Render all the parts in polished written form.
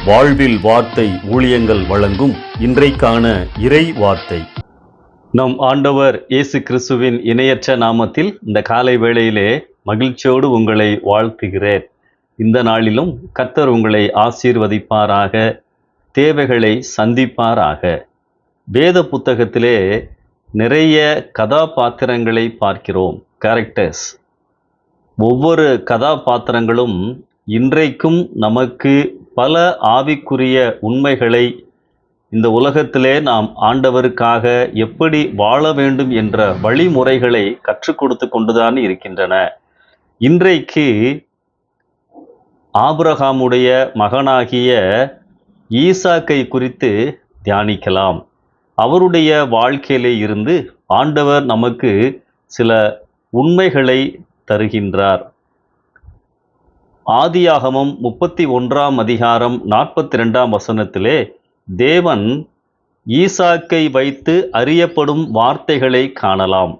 வாழ்வில் வார்த்தை ஊழியங்கள் வழங்கும் இன்றைக்கான இறை வார்த்தை. நம் ஆண்டவர் இயேசு கிறிஸ்துவின் இணையற்ற நாமத்தில் இந்த காலை வேளையிலே மகிழ்ச்சியோடு உங்களை வாழ்த்துகிறேன். இந்த நாளிலும் கர்த்தர் உங்களை ஆசீர்வதிப்பாராக, தேவைகளை சந்திப்பாராக. வேத புத்தகத்திலே நிறைய கதாபாத்திரங்களை பார்க்கிறோம், கேரக்டர்ஸ். ஒவ்வொரு கதாபாத்திரங்களும் இன்றைக்கும் நமக்கு பல ஆவிக்குரிய உண்மைகளை இந்த உலகத்திலே நாம் ஆண்டவருக்காக எப்படி வாழ வேண்டும் என்ற வழிமுறைகளை கற்றுக் கொடுத்து கொண்டுதான் இருக்கின்றன. இன்றைக்கு ஆபிரகாமுடைய மகனாகிய ஈசாக்கை குறித்து தியானிக்கலாம். அவருடைய வாழ்க்கையிலே இருந்து ஆண்டவர் நமக்கு சில உண்மைகளை தருகின்றார். ஆதியாகமம் 31 அதிகாரம் 42 வசனத்திலே தேவன் ஈசாக்கை வைத்து அறியப்படும் வார்த்தைகளை காணலாம்.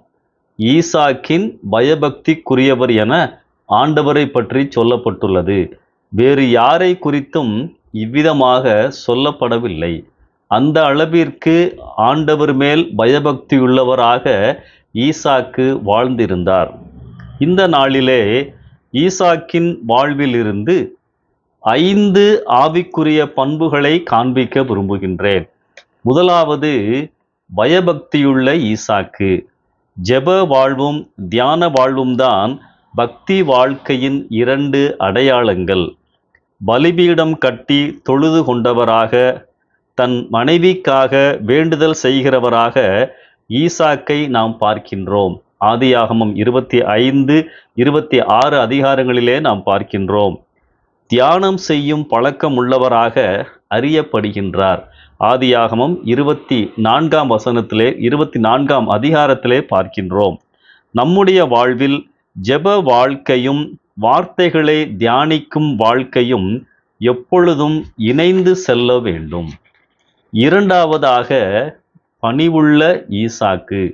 ஈசாக்கின் பயபக்திக்குரியவர் என ஆண்டவரை பற்றி சொல்லப்பட்டுள்ளது. வேறு யாரை குறித்தும் இவ்விதமாக சொல்லப்படவில்லை. அந்த அளவிற்கு ஆண்டவர் மேல் பயபக்தியுள்ளவராக ஈசாக்கு வாழ்ந்திருந்தார். இந்த நாளிலே ஈசாக்கின் வாழ்விலிருந்து 5 ஆவிக்குரிய பண்புகளை காண்பிக்க விரும்புகின்றேன். முதலாவது, பயபக்தியுள்ள ஈசாக்கு. ஜெப வாழ்வும் தியான வாழ்வும் தான் பக்தி வாழ்க்கையின் 2 அடையாளங்கள். பலிபீடம் கட்டி தொழுது கொண்டவராக, தன் மனைவிக்காக வேண்டுதல் செய்கிறவராக ஈசாக்கை நாம் பார்க்கின்றோம். ஆதியாகமம் 25, 26 அதிகாரங்களிலே நாம் பார்க்கின்றோம். தியானம் செய்யும் பழக்கம் உள்ளவராக அறியப்படுகின்றார். ஆதியாகமம் 24 வசனத்திலே 24 அதிகாரத்திலே பார்க்கின்றோம். நம்முடைய வாழ்வில் ஜெப வாழ்க்கையும் வார்த்தைகளை தியானிக்கும் வாழ்க்கையும் எப்பொழுதும் இணைந்து செல்ல வேண்டும். இரண்டாவதாக, பணிவுள்ள ஈசாக்கு.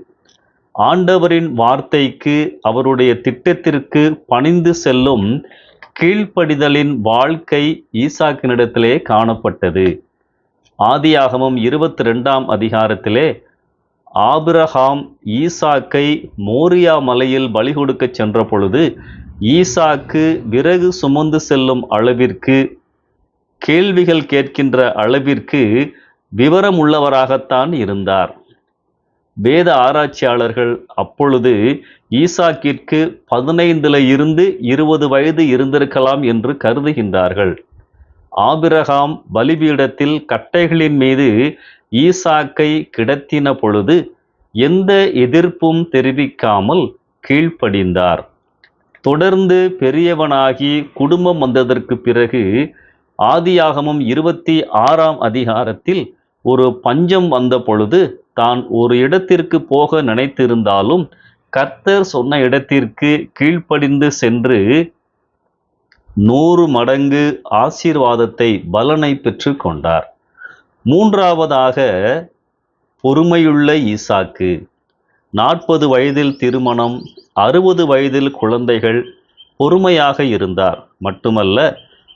ஆண்டவரின் வார்த்தைக்கு, அவருடைய திட்டத்திற்கு பணிந்து செல்லும் கீழ்ப்படிதலின் வாழ்க்கை ஈசாக்கினிடத்திலே காணப்பட்டது. ஆதியாகமம் 22 அதிகாரத்திலே ஆபிரகாம் ஈசாக்கை மோரியா மலையில் பலி கொடுக்க சென்ற பொழுது ஈசாக்கு விறகு சுமந்து செல்லும் அளவிற்கு, கேள்விகள் கேட்கின்ற அளவிற்கு விவரம் உள்ளவராகத்தான் இருந்தார். வேத ஆராய்ச்சியாளர்கள் அப்பொழுது ஈசாக்கிற்கு 15 இருந்து 20 வயது இருந்திருக்கலாம் என்று கருதுகின்றார்கள். ஆபிரகாம் பலிபீடத்தில் கட்டைகளின் மீது ஈசாக்கை கிடத்தின பொழுது எந்த எதிர்ப்பும் தெரிவிக்காமல் கீழ்ப்படிந்தார். தொடர்ந்து பெரியவனாகி குடும்பம் வந்ததற்கு பிறகு ஆதியாகமம் 26 அதிகாரத்தில் ஒரு பஞ்சம் வந்த பொழுது தான் ஒரு இடத்திற்கு போக நினைத்திருந்தாலும் கர்த்தர் சொன்ன இடத்திற்கு கீழ்ப்படிந்து சென்று 100 மடங்கு ஆசீர்வாதத்தை, பலனை பெற்று கொண்டார். மூன்றாவதாக, பொறுமையுள்ள ஈசாக்கு. 40 வயதில் திருமணம், 60 வயதில் குழந்தைகள். பொறுமையாக இருந்தார். மட்டுமல்ல,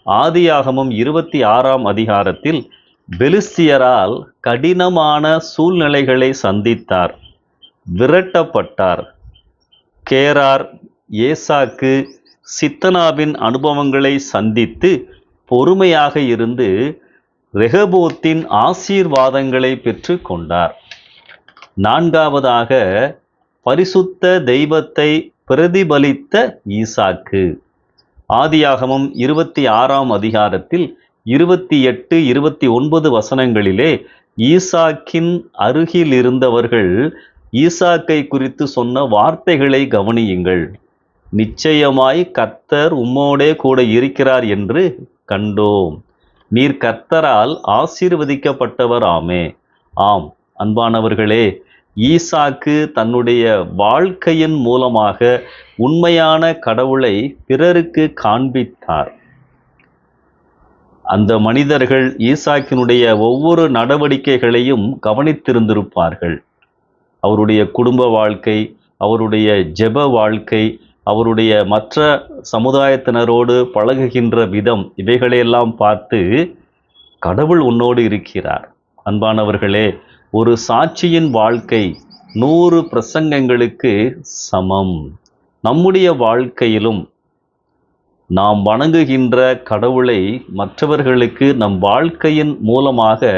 ஆதியாகமம் 26 அதிகாரத்தில் பெலிஸ்தியரால் கடினமான சூழ்நிலைகளை சந்தித்தார், விரட்டப்பட்டார். கேரார், ஏசாக்கு, சித்தனாவின் அனுபவங்களை சந்தித்து பொறுமையாக இருந்து ரெகபோத்தின் ஆசீர்வாதங்களை பெற்று கொண்டார். நான்காவதாக, பரிசுத்த தெய்வத்தை பிரதிபலித்த ஈசாக்கு. ஆதியாகமம் 26 அதிகாரத்தில் 28, 29 வசனங்களிலே ஈசாக்கின் அருகில் இருந்தவர்கள் ஈசாக்கை குறித்து சொன்ன வார்த்தைகளை கவனியுங்கள். நிச்சயமாய் கர்த்தர் உம்மோடே கூட இருக்கிறார் என்று கண்டோம். நீர் கர்த்தரால் ஆசீர்வதிக்கப்பட்டவர் ஆமே. ஆம் அன்பானவர்களே, ஈசாக்கு தன்னுடைய வாழ்க்கையின் மூலமாக உண்மையான கடவுளை பிறருக்கு காண்பித்தார். அந்த மனிதர்கள் ஈசாக்கினுடைய ஒவ்வொரு நடவடிக்கைகளையும் கவனித்திருந்திருப்பார்கள். அவருடைய குடும்ப வாழ்க்கை, அவருடைய ஜெப வாழ்க்கை, அவருடைய மற்ற சமுதாயத்தினரோடு பழகுகின்ற விதம், இவைகளையெல்லாம் பார்த்து கடவுள் உன்னோடு இருக்கிறார். அன்பானவர்களே, ஒரு சாட்சியின் வாழ்க்கை 100 பிரசங்கங்களுக்கு சமம். நம்முடைய வாழ்க்கையிலும் நாம் வணங்குகின்ற கடவுளை மற்றவர்களுக்கு நம் வாழ்க்கையின் மூலமாக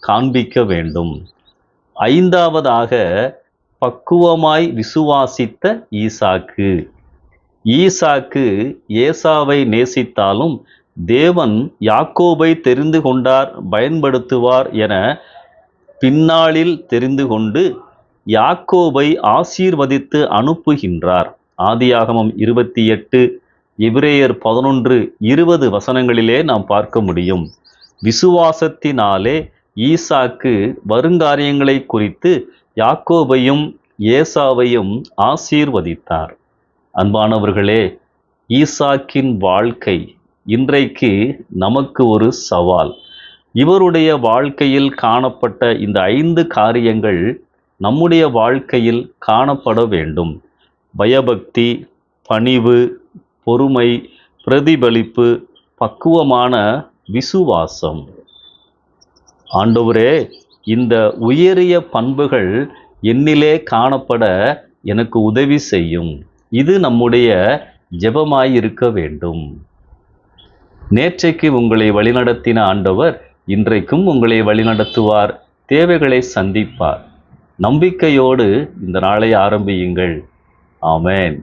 காண்பிக்க வேண்டும். 5வதாக, பக்குவமாய் விசுவாசித்த ஈசாக்கு. ஈசாக்கு ஏசாவை நேசித்தாலும் தேவன் யாக்கோபை தெரிந்து கொண்டார், பயன்படுத்துவார் என பின்னாளில் தெரிந்து கொண்டு யாக்கோபை ஆசீர்வதித்து அனுப்புகின்றார். ஆதியாகமம் 28, எபிரேயர் 11:20 வசனங்களிலே நாம் பார்க்க முடியும். விசுவாசத்தினாலே ஈசாக்கு வருங்காரியங்களை குறித்து யாக்கோபையும் ஏசாவையும் ஆசீர்வதித்தார். அன்பானவர்களே, ஈசாக்கின் வாழ்க்கை இன்றைக்கு நமக்கு ஒரு சவால். இவருடைய வாழ்க்கையில் காணப்பட்ட இந்த 5 காரியங்கள் நம்முடைய வாழ்க்கையில் காணப்பட வேண்டும். பயபக்தி, பணிவு, பொறுமை, பிரதிபலிப்பு, பக்குவமான விசுவாசம். ஆண்டவரே, இந்த உயரிய பண்புகள் என்னிலே காணப்பட எனக்கு உதவி செய்யும். இது நம்முடைய ஜெபமாயிருக்க வேண்டும். நேற்றைக்கு உங்களை வழிநடத்தின ஆண்டவர் இன்றைக்கும் உங்களை வழிநடத்துவார், தேவைகளை சந்திப்பார். நம்பிக்கையோடு இந்த நாளை ஆரம்பியுங்கள். ஆமென்.